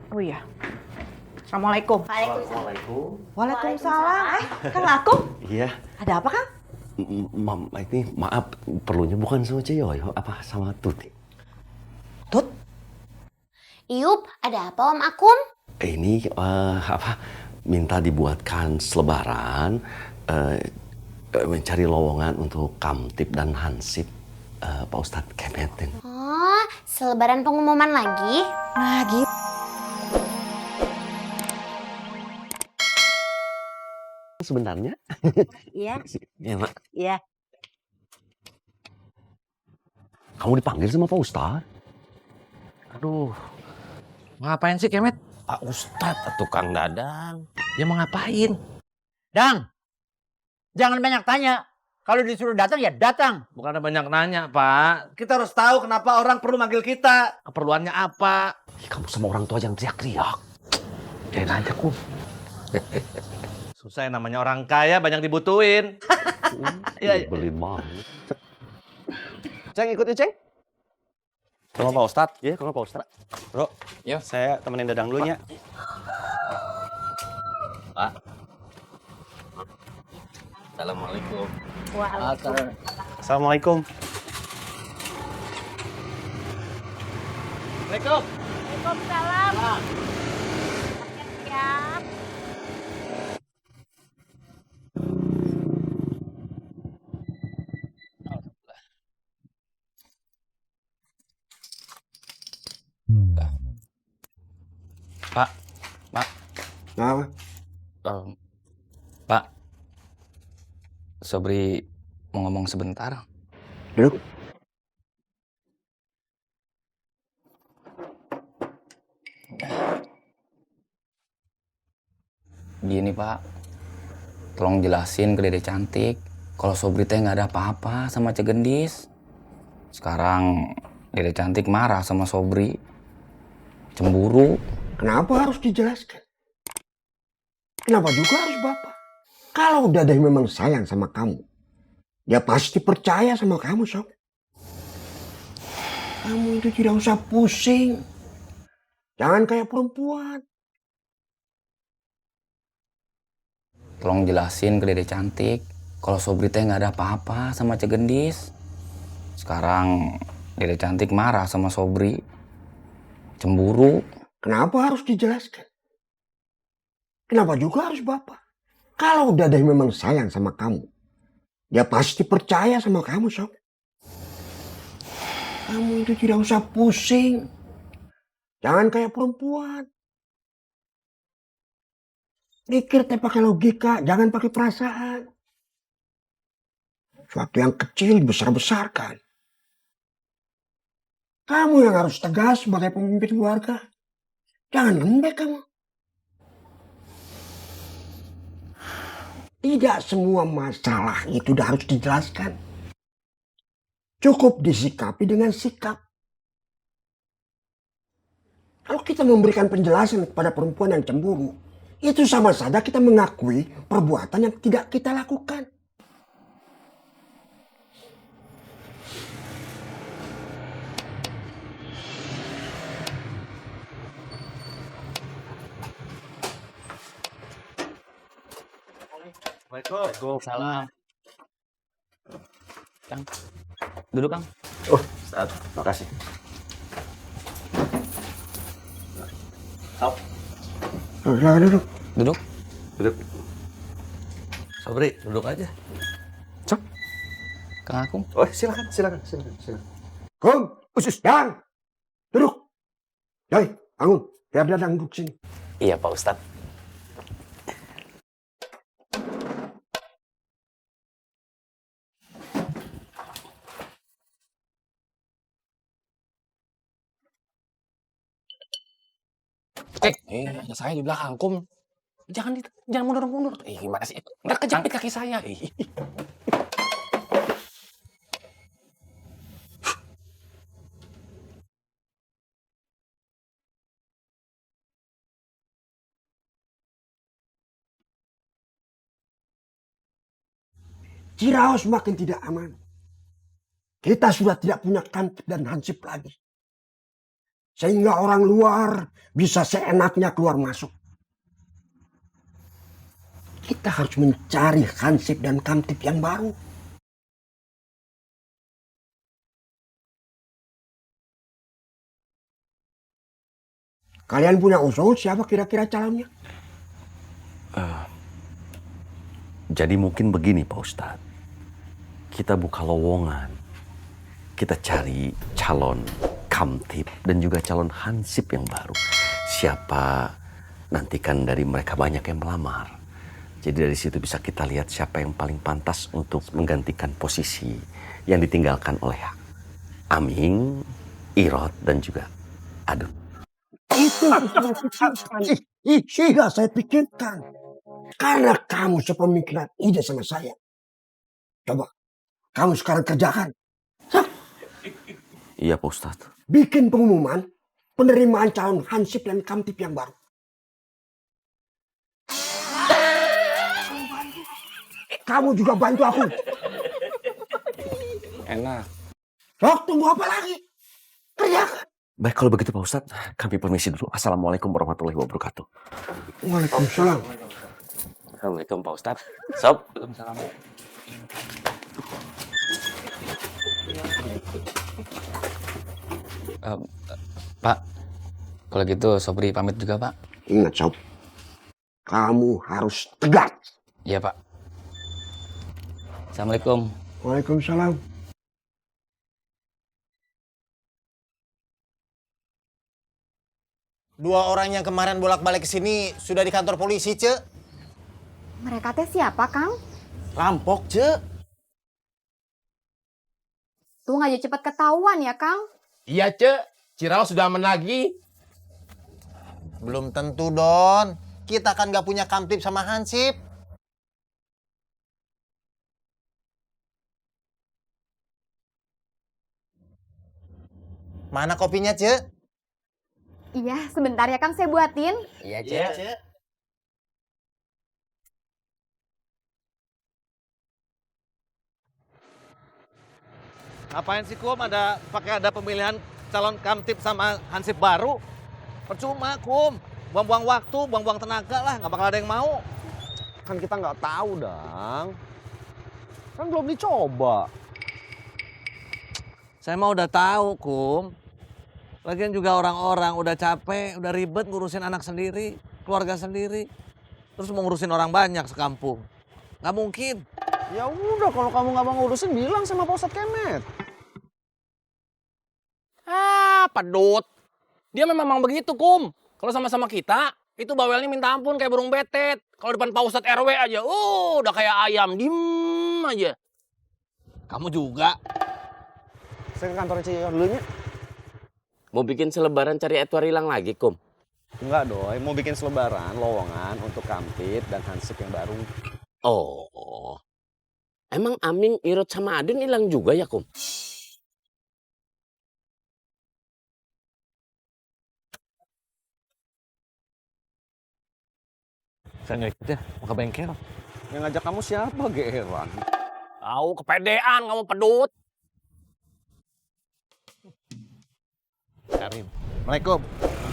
Oh iya. Assalamualaikum. Waalaikumsalam. Waalaikumsalam. Kang Akung. Iya. Ada apa, Kang? Ini maaf, perlunya bukan sama Ciyoyo, apa sama Tuti? Tut. Iup, ada apa Om Akung? Ini minta dibuatkan selebaran, mencari lowongan untuk Kamtib dan Hansip, Pak Ustadz Kemetin. Oh, selebaran pengumuman lagi? Nah, gitu. Sebenarnya? Iya. Ya, Mak. Iya. Kamu dipanggil sama Pak Ustadz? Aduh, ngapain sih Kemet? Pak Ustadz atau Kang Dadang. Dia mau ngapain? Dang, jangan banyak tanya. Kalau disuruh datang ya datang. Bukan banyak nanya, Pak. Kita harus tahu kenapa orang perlu manggil kita. Keperluannya apa? Kamu sama orang tua jangan teriak-teriak. Jangan aja, Kum. Susah yang namanya orang kaya banyak dibutuhin. Iya, iya. Belin banget. Ceng, ikut ya, Ceng? Kalau Pak Ustadz, Iya, kalau Pak Ustadz. bro, Yo. saya temenin Dadang dulu ya. Pak. Assalamualaikum. Assalamualaikum. Assalamualaikum. Waalaikumsalam. Siap. Pak. Kenapa? Pak. Sobri mau ngomong sebentar. Duduk. Gini Pak, tolong jelasin ke Dede Cantik kalau Sobri teh nggak ada apa-apa sama Cegendis. Sekarang Dede Cantik marah sama Sobri, cemburu. Kenapa harus dijelaskan? Kenapa juga harus Bapak? Kalau Dede memang sayang sama kamu, dia pasti percaya sama kamu, Sob. Kamu itu tidak usah pusing. Jangan kayak perempuan. Tolong jelasin ke Dede Cantik kalau Sobri teh nggak ada apa-apa sama Cegendis. Sekarang Dede Cantik marah sama Sobri, cemburu. Kenapa harus dijelaskan? Kenapa juga harus Bapak? Kalau Dede memang sayang sama kamu, dia pasti percaya sama kamu, Sob. Kamu itu tidak usah pusing. Jangan kayak perempuan. Mikir teh pakai logika, jangan pakai perasaan. Suatu yang kecil dibesar-besarkan. Kamu yang harus tegas sebagai pemimpin keluarga. Jangan lembek kamu. Tidak semua masalah itu harus dijelaskan. Cukup disikapi dengan sikap. Kalau kita memberikan penjelasan kepada perempuan yang cemburu, itu sama saja kita mengakui perbuatan yang tidak kita lakukan. Waalaikumsalam. Kang, duduk Kang. Oh, Ustadz, makasih. Silahkan duduk. Duduk. Duduk. Sobri, duduk aja. Kang Akung. Oh, silakan. Kum, usus, dan duduk. Yoi, Angung, biar Dadang duduk sini. Iya Pak Ustadz. Ada saya di belakang, Kum. Jangan mundur-mundur. Gimana sih? Nggak kejepit kaki saya. Ciraos makin tidak aman. Kita sudah tidak punya Kamtib dan Hansip lagi. Sehingga orang luar bisa seenaknya keluar masuk. Kita harus mencari hansip dan kamtip yang baru. Kalian punya usul siapa kira-kira calonnya? Jadi mungkin begini Pak Ustadz. Kita buka lowongan. Kita cari calon kamtip dan juga calon hansip yang baru. Siapa nanti kan dari mereka banyak yang melamar. Jadi dari situ bisa kita lihat siapa yang paling pantas untuk menggantikan posisi yang ditinggalkan oleh Aming, Irot, dan juga Adun. Itu sudah saya pikirkan. Karena kamu sepemikiran ide sama saya. Coba, kamu sekarang kerjakan. Iya Pak Ustadz. Bikin pengumuman penerimaan calon hansip dan kamtip yang baru. Kamu juga bantu aku. Enak. Sok, tunggu apa lagi? Kerjakan. Baik kalau begitu Pak Ustadz, kami permisi dulu. Assalamualaikum warahmatullahi wabarakatuh. Waalaikumsalam. Assalamualaikum Pak Ustadz. Sob. Pak, kalau gitu Sobri pamit juga, Pak. Ingat Sob, kamu harus tegas. Iya, Pak. Assalamualaikum. Waalaikumsalam. Dua orang yang kemarin bolak-balik ke sini sudah di kantor polisi, Ce. Mereka teh siapa, Kang? Rampok, Ce. Tuh aja cepet ketahuan ya, Kang. Iya, Cek. Ciraos sudah aman lagi. Belum tentu, Don. Kita kan gak punya kamtip sama hansip. Mana kopinya, Ce? Iya, sebentar ya, Kang, saya buatin. Iya, Ce. Ngapain sih Kum ada pemilihan calon kamtip sama hansip baru? Percuma Kum. Buang-buang waktu, buang-buang tenaga lah. Nggak bakal ada yang mau. Kan kita nggak tahu, Dang. Kan belum dicoba. Saya mah udah tahu Kum. Lagian juga orang-orang udah capek, udah ribet ngurusin anak sendiri, keluarga sendiri. Terus mau ngurusin orang banyak sekampung. Nggak mungkin. Ya udah, kalau kamu nggak mau ngurusin, bilang sama Pak Ustadz Kemet. Pedut. Dia memang begitu, Kum. Kalau sama-sama kita, itu bawelnya minta ampun kayak burung betet. Kalau depan Pak Ustadz RW aja, udah kayak ayam, diem aja. Kamu juga. Saya ke kantor Ciyoyo dulunya. Mau bikin selebaran cari Edward hilang lagi, Kum? Enggak, Doi. Mau bikin selebaran, lowongan untuk kamtip dan hansip yang baru. Oh. Emang Aming, Irot, sama Adun hilang juga ya, Kum? Saya nggak ikut ya, mau ke bengkel. Yang ngajak kamu siapa, Geran? Tahu kepedean, kamu pedut. Karim. Assalamualaikum.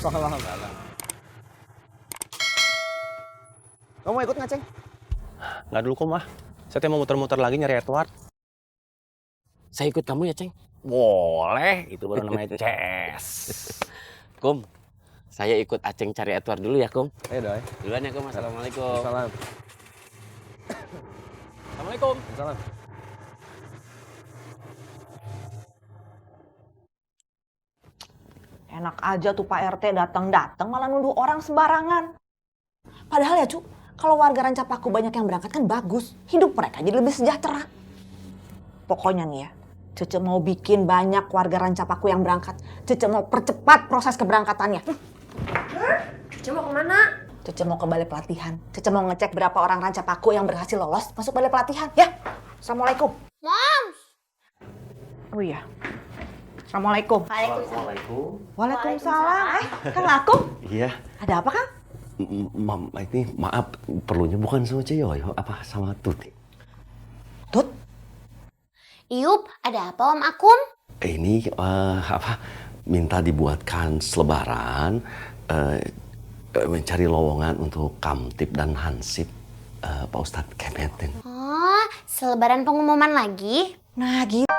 Assalamualaikum. Kamu mau ikut nggak, Ceng? Nggak dulu, Kum, ah. Saya mau muter-muter lagi nyari Edward. Saya ikut kamu ya, Ceng? Boleh, itu baru namanya ces. Kum, saya ikut Aceng cari Edward dulu ya, Kum. Ayo, Doi. Duluan ya, Kum. Assalamualaikum. Salam. Assalamualaikum. Salam. Enak aja tuh Pak RT datang-datang malah nuduh orang sembarangan. Padahal ya, Cu, kalau warga Rancapaku banyak yang berangkat kan bagus. Hidup mereka jadi lebih sejahtera. Pokoknya nih ya, Cece mau bikin banyak warga Rancapaku yang berangkat. Cece mau percepat proses keberangkatannya. Cece mau kemana? Cece mau ke balai pelatihan. Cece mau ngecek berapa orang Rancapaku yang berhasil lolos masuk balai pelatihan. Ya, Assalamualaikum. Moms! Oh iya. Assalamualaikum. Waalaikumsalam. Waalaikumsalam. Kang Akum, Iya. ada apa, Kang? Ini maaf, perlunya bukan sama Ciyoyo, apa sama Tuti? Tut, Iup, ada apa Om Akum? Ini minta dibuatkan selebaran mencari lowongan untuk Kamtib dan Hansip, Pak Ustadz Kemetin. Oh, selebaran pengumuman lagi? Nah gitu.